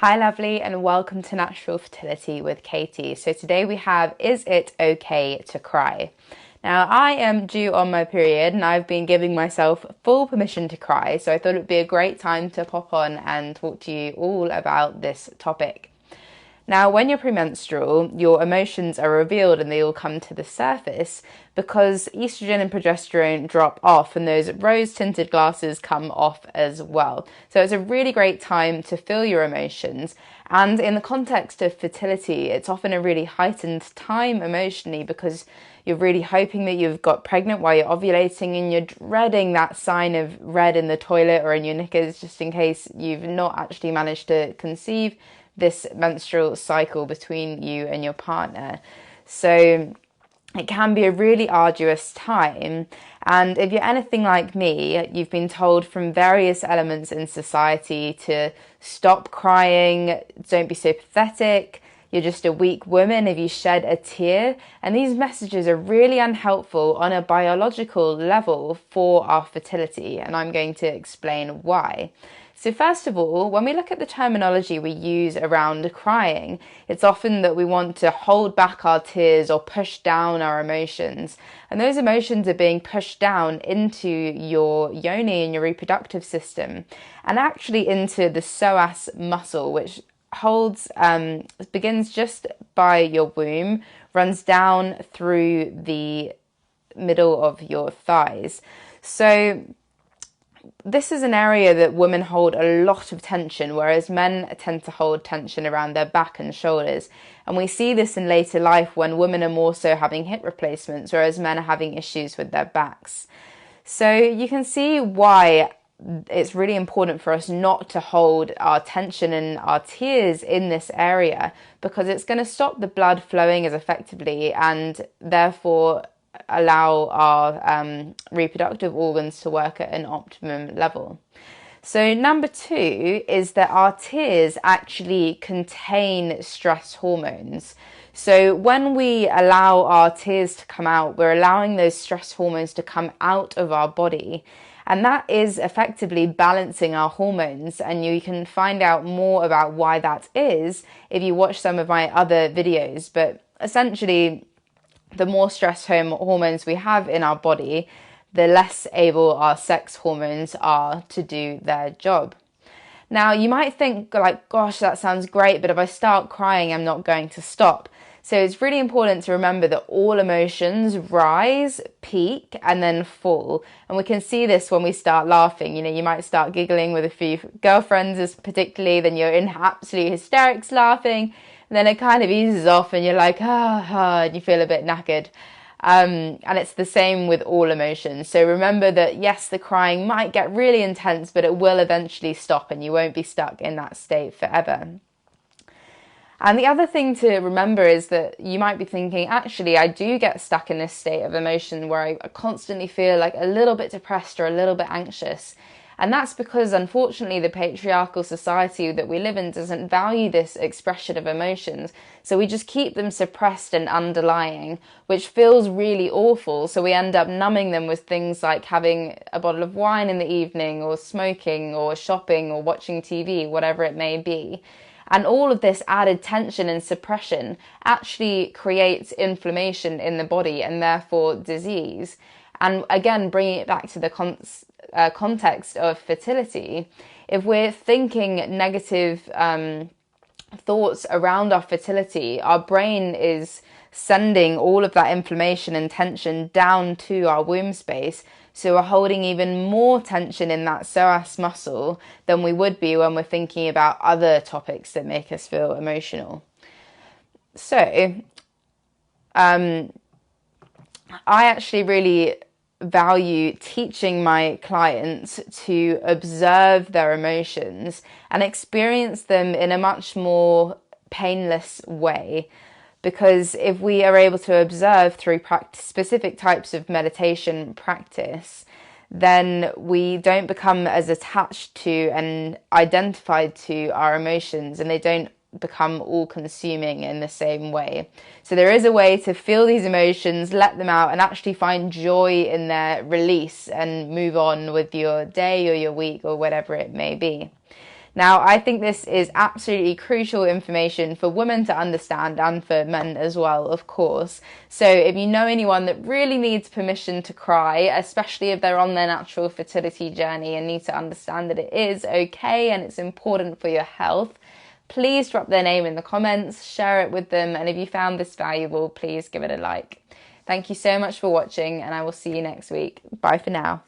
Hi lovely, and welcome to Natural Fertility with Katie. So today we have, is it okay to cry? Now I am due on my period and I've been giving myself full permission to cry, so I thought it would be a great time to pop on and talk to you all about this topic. Now, when you're premenstrual, your emotions are revealed and they all come to the surface because estrogen and progesterone drop off and those rose-tinted glasses come off as well. So it's a really great time to feel your emotions. And in the context of fertility, it's often a really heightened time emotionally because you're really hoping that you've got pregnant while you're ovulating and you're dreading that sign of red in the toilet or in your knickers just in case you've not actually managed to conceive this menstrual cycle between you and your partner. So it can be a really arduous time. And if you're anything like me, you've been told from various elements in society to stop crying, don't be so pathetic, you're just a weak woman if you shed a tear. And these messages are really unhelpful on a biological level for our fertility. And I'm going to explain why. So first of all, when we look at the terminology we use around crying, it's often that we want to hold back our tears or push down our emotions. And those emotions are being pushed down into your yoni and your reproductive system and actually into the psoas muscle, which begins just by your womb, runs down through the middle of your thighs. So this is an area that women hold a lot of tension, whereas men tend to hold tension around their back and shoulders. And we see this in later life when women are more so having hip replacements, whereas men are having issues with their backs. So you can see why it's really important for us not to hold our tension and our tears in this area, because it's going to stop the blood flowing as effectively and therefore allow our reproductive organs to work at an optimum level. So number two is that our tears actually contain stress hormones. So when we allow our tears to come out, we're allowing those stress hormones to come out of our body. And that is effectively balancing our hormones. And you can find out more about why that is if you watch some of my other videos. But essentially, the more stress hormones we have in our body, the less able our sex hormones are to do their job. Now, you might think like, gosh, that sounds great, but if I start crying, I'm not going to stop. So it's really important to remember that all emotions rise, peak, and then fall. And we can see this when we start laughing. You know, you might start giggling with a few girlfriends, particularly, then you're in absolute hysterics laughing. And then it kind of eases off and you're like, and you feel a bit knackered. And it's the same with all emotions. So remember that, yes, the crying might get really intense, but it will eventually stop and you won't be stuck in that state forever. And the other thing to remember is that you might be thinking, actually, I do get stuck in this state of emotion where I constantly feel like a little bit depressed or a little bit anxious. And that's because, unfortunately, the patriarchal society that we live in doesn't value this expression of emotions. So we just keep them suppressed and underlying, which feels really awful. So we end up numbing them with things like having a bottle of wine in the evening or smoking or shopping or watching TV, whatever it may be. And all of this added tension and suppression actually creates inflammation in the body and therefore disease. And again, bringing it back to the context of fertility, if we're thinking negative thoughts around our fertility, our brain is sending all of that inflammation and tension down to our womb space. So we're holding even more tension in that psoas muscle than we would be when we're thinking about other topics that make us feel emotional. So I actually really value teaching my clients to observe their emotions and experience them in a much more painless way. Because if we are able to observe through specific types of meditation practice, then we don't become as attached to and identified to our emotions, and they don't become all-consuming in the same way. So there is a way to feel these emotions, let them out, and actually find joy in their release and move on with your day or your week or whatever it may be. Now, I think this is absolutely crucial information for women to understand and for men as well, of course. So if you know anyone that really needs permission to cry, especially if they're on their natural fertility journey and need to understand that it is okay and it's important for your health, please drop their name in the comments, share it with them, and if you found this valuable, please give it a like. Thank you so much for watching, and I will see you next week. Bye for now.